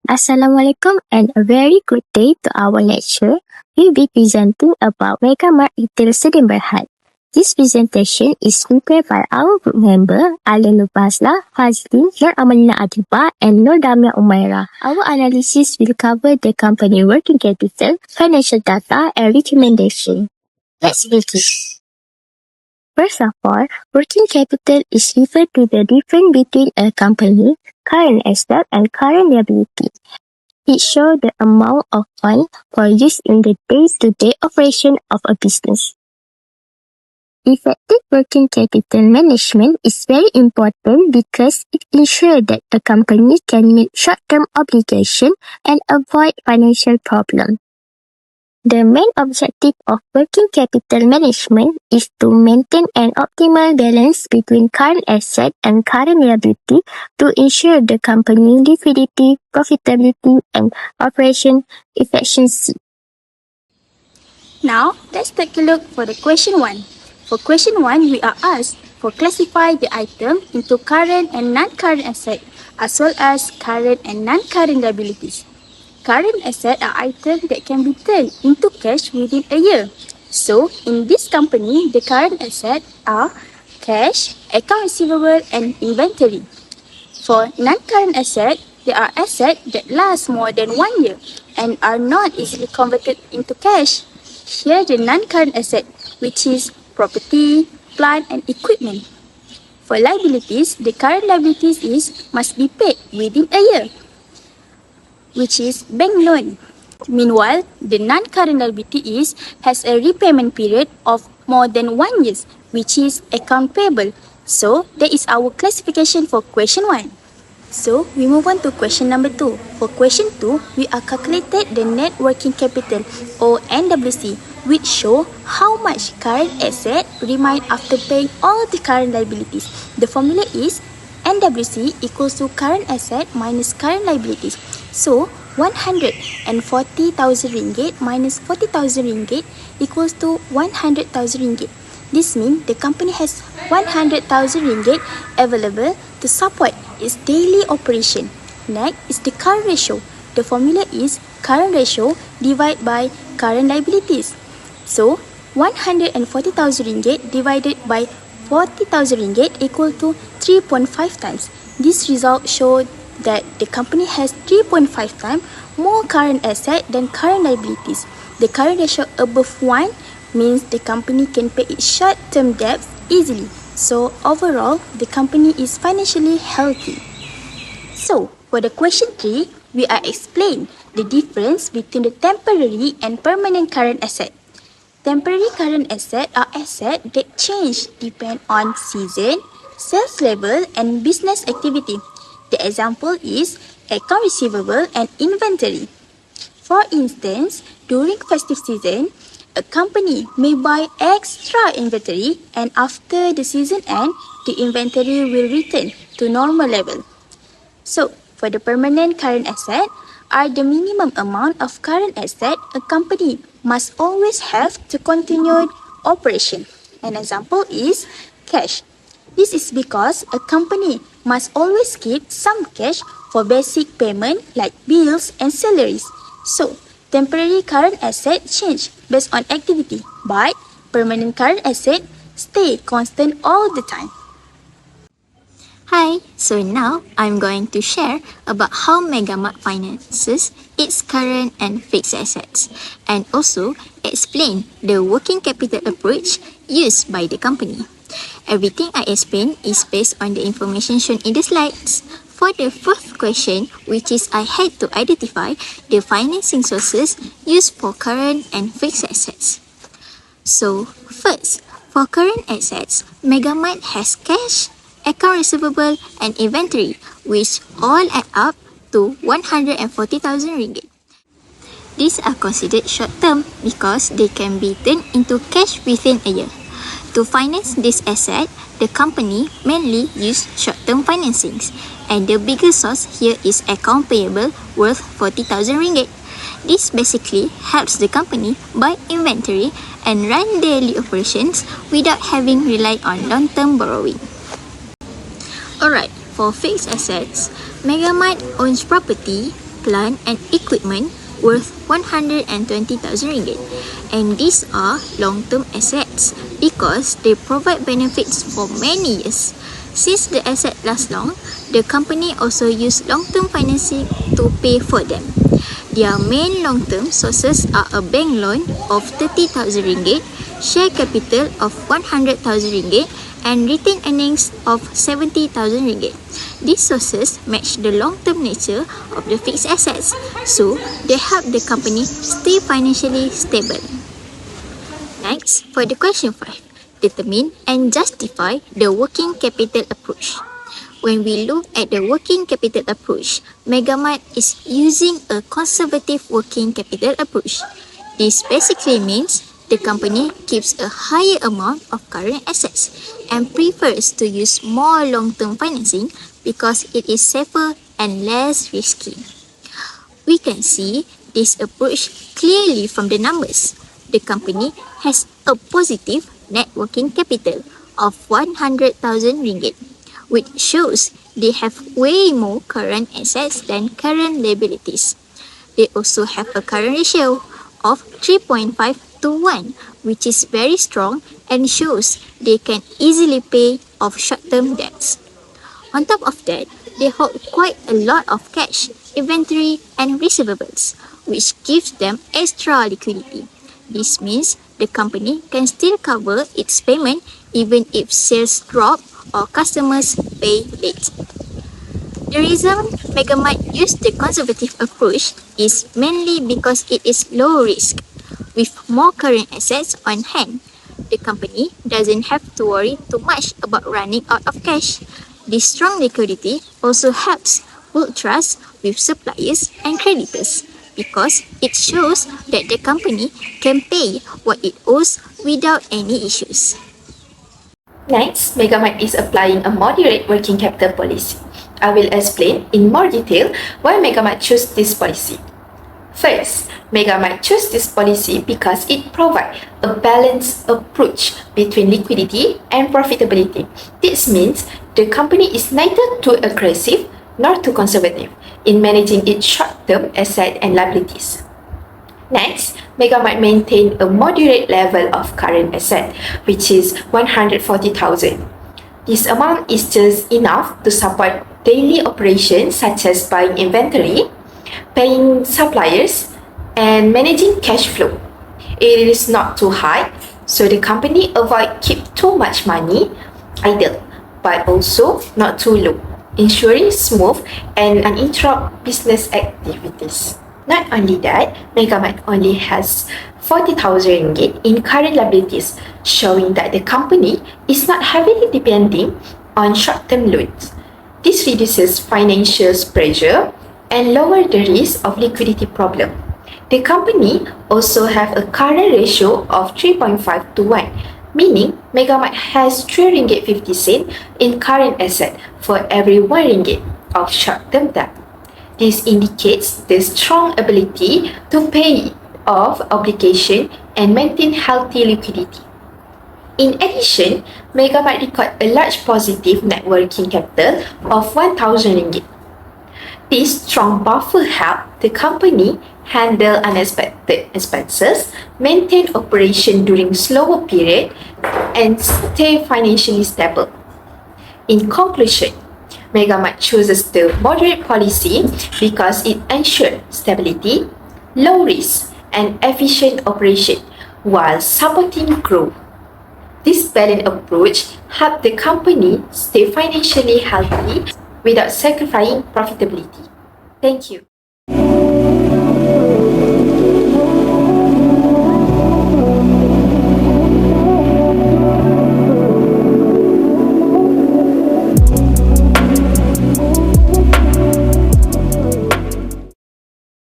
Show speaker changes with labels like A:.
A: Assalamualaikum and a very good day to our lecturer. We'll be presenting about Megamart Retail Sedim Berhad. This presentation is prepared by our group member Alan Lubasla, Fazlin, Nur Amalina Adiba and Nur Damia Umaira. Our analysis will cover the company working capital, financial data and recommendation. Let's begin. First of all, working capital is referred to the difference between a company, current asset and current liability. It shows the amount of funds for use in the day-to-day operation of a business. Effective working capital management is very important because it ensures that a company can meet short-term obligations and avoid financial problems. The main objective of working capital management is to maintain an optimal balance between current asset and current liability to ensure the company liquidity, profitability, and operation efficiency.
B: Now, let's take a look for the question 1. For question 1, we are asked to classify the item into current and non-current asset as well as current and non-current liabilities. Current assets are items that can be turned into cash within a year. So, in this company, the current assets are cash, account receivable, and inventory. For non-current assets, they are assets that last more than 1 year and are not easily converted into cash. Here the non-current asset, which is property, plant, and equipment. For liabilities, the current liabilities must be paid within a year, which is bank loan. Meanwhile, the non-current liability has a repayment period of more than 1 year, which is account payable. So, that is our classification for question 1. So, we move on to question number 2. For question 2, we are calculated the net working capital or NWC, which show how much current asset remain after paying all the current liabilities. The formula is NWC equals to current asset minus current liabilities. So, 140,000 ringgit minus 40,000 ringgit equals to 100,000 ringgit. This means the company has 100,000 ringgit available to support its daily operation. Next is the current ratio. The formula is current ratio divided by current liabilities. So, 140,000 ringgit divided by 40,000 ringgit equal to 3.5 times. This result shows that the company has 3.5 times more current asset than current liabilities. The current ratio above 1 means the company can pay its short-term debts easily. So overall, the company is financially healthy. So, for the question 3, we are explain the difference between the temporary and permanent current asset. Temporary current assets are assets that change depend on season, sales level, and business activity. The example is account receivable and inventory. For instance, during festive season, a company may buy extra inventory and after the season end, the inventory will return to normal level. So, for the permanent current asset, are the minimum amount of current asset a company must always have to continue operation. An example is cash. This is because a company must always keep some cash for basic payment like bills and salaries. So, temporary current asset change based on activity, but permanent current asset stay constant all the time.
C: Hi, so now I'm going to share about how Megamart finances its current and fixed assets and also explain the working capital approach used by the company. Everything I explain is based on the information shown in the slides. For the fourth question, which is I had to identify the financing sources used for current and fixed assets. So, first, for current assets, Megamart has cash, account receivable, and inventory, which all add up to 140,000 ringgit. These are considered short-term because they can be turned into cash within a year. To finance this asset, the company mainly use short-term financings, and the biggest source here is account payable worth 40,000 ringgit. This basically helps the company buy inventory and run daily operations without having relied on long-term borrowing. Alright, for fixed assets, Megamart owns property, plant and equipment worth 120,000 ringgit. And these are long-term assets because they provide benefits for many years. Since the asset lasts long, the company also use long-term financing to pay for them. Their main long-term sources are a bank loan of 30,000 ringgit, share capital of 100,000 ringgit, and retained earnings of 70,000 ringgit. These sources match the long-term nature of the fixed assets, so they help the company stay financially stable. Next, for the question 5, determine and justify the working capital approach. When we look at the working capital approach, Megamart is using a conservative working capital approach. This basically means the company keeps a higher amount of current assets and prefers to use more long-term financing because it is safer and less risky. We can see this approach clearly from the numbers. The company has a positive net working capital of 100,000 ringgit, which shows they have way more current assets than current liabilities. They also have a current ratio of 3.5 to 1, which is very strong and shows they can easily pay off short-term debts. On top of that, they hold quite a lot of cash, inventory, and receivables, which gives them extra liquidity. This means the company can still cover its payment even if sales drop or customers pay late. The reason Megamart used the conservative approach is mainly because it is low risk. With more current assets on hand, the company doesn't have to worry too much about running out of cash. This strong liquidity also helps build trust with suppliers and creditors because it shows that the company can pay what it owes without any issues.
D: Next, Megamart is applying a moderate working capital policy. I will explain in more detail why Megamart chose this policy. First, Megamart chose this policy because it provides a balanced approach between liquidity and profitability. This means the company is neither too aggressive nor too conservative in managing its short-term assets and liabilities. Next, Megamart maintained a moderate level of current asset, which is 140,000. This amount is just enough to support daily operations such as buying inventory, paying suppliers, and managing cash flow. It is not too high, so the company avoid keep too much money idle, but also not too low, ensuring smooth and uninterrupted business activities. Not only that, Megamart only has 40,000 ringgit in current liabilities, showing that the company is not heavily depending on short-term loans. This reduces financial pressure and lower the risk of liquidity problem. The company also have a current ratio of 3.5 to 1, meaning Megamart has 3 ringgit 50 cent in current asset for every 1 ringgit of short-term debt. This indicates the strong ability to pay off obligation and maintain healthy liquidity. In addition, Megamart recorded a large positive net working capital of 1,000 ringgit. This strong buffer helped the company handle unexpected expenses, maintain operation during slower period, and stay financially stable. In conclusion, Megamart chooses the moderate policy because it ensures stability, low risk, and efficient operation while supporting growth. This balanced approach helps the company stay financially healthy without sacrificing profitability. Thank you.